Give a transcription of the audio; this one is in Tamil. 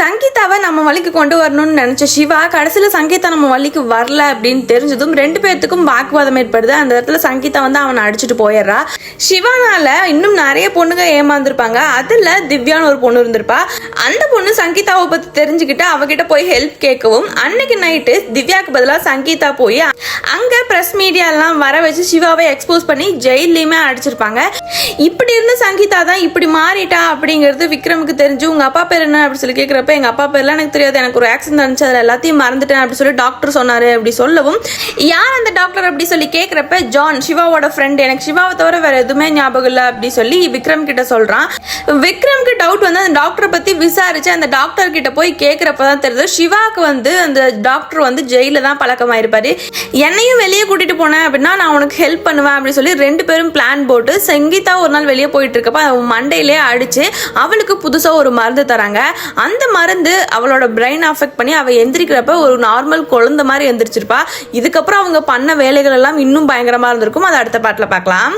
சங்கீதாவை நம்ம வழிக்கு கொண்டு வரணும்னு நினைச்ச சிவா கடைசியில் சங்கீதா நம்ம வழிக்கு வரல அப்படின்னு தெரிஞ்சதும் ரெண்டு பேர்த்துக்கும் வாக்குவாதம் ஏற்படுது. அந்த இடத்துல சங்கீதா வந்து அவனை அடிச்சுட்டு போயிடுறா. சிவானால இன்னும் நிறைய பொண்ணுங்க ஏமாந்துருப்பாங்க. அதுல திவ்யான்னு ஒரு பொண்ணு இருந்திருப்பா. அந்த பொண்ணு சங்கீதாவை பத்தி தெரிஞ்சுக்கிட்டு அவகிட்ட போய் ஹெல்ப் கேட்கவும் அன்னைக்கு நைட்டு திவ்யாவுக்கு பதிலாக சங்கீதா போய் அங்க பிரஸ் மீடியா எல்லாம் வர வச்சு சிவாவை எக்ஸ்போஸ் பண்ணி ஜெயிலையுமே அடிச்சிருப்பாங்க. இப்படி இருந்து சங்கீதா தான் இப்படி மாறிட்டா அப்படிங்கிறது விக்ரமுக்கு தெரிஞ்சு உங்க அப்பா பேர் என்ன அப்படி சொல்லி கேட்குறப்ப எங்க அப்பா பேர்லாம் எனக்கு தெரியாது, எனக்கு ஒரு ஆக்சிடென்ட் இருந்துச்சு, அதில் எல்லாத்தையும் மறந்துட்டேன் அப்படி சொல்லி டாக்டர் சொன்னாரு அப்படி சொல்லவும் யார் அந்த டாக்டர் அப்படி சொல்லி கேட்குறப்ப ஜான் சிவாவோட ஃப்ரெண்ட், எனக்கு சிவாவை தவிர வேற எதுவுமே ஞாபகம் இல்லை அப்படி சொல்லி விக்ரம் கிட்ட சொல்றான். விக்ரம்க்கு டவுட் வந்து அந்த டாக்டரை பத்தி விசாரிச்சு அந்த டாக்டர் கிட்ட போய் கேட்குறப்பதான் தெரியுது சிவாவுக்கு வந்து அந்த டாக்டர் வந்து ஜெயில தான் பழக்கமாயிருப்பாரு. என்னையும் வெளியே கூட்டிட்டு போனேன் அப்படின்னா நான் உனக்கு ஹெல்ப் பண்ணுவேன் அப்படின்னு சொல்லி ரெண்டு பேரும் பிளான் போட்டு சங்கீதா ஒரு நாள் வெளியே போயிட்டு இருக்கப்ப அவன் மண்டையிலே அடிச்சு அவளுக்கு புதுசா ஒரு மருந்து தராங்க. அந்த மருந்து அவளோட பிரெயின் அஃபெக்ட் பண்ணி அவ எந்திரிக்கிறப்ப ஒரு நார்மல் குழந்தை மாதிரி எந்திரிச்சிருப்பா. இதுக்கப்புறம் அவங்க பண்ண வேலைகள் எல்லாம் இன்னும் பயங்கரமா இருந்திருக்கும். அதை அடுத்த பாட்டில் பார்க்கலாம்.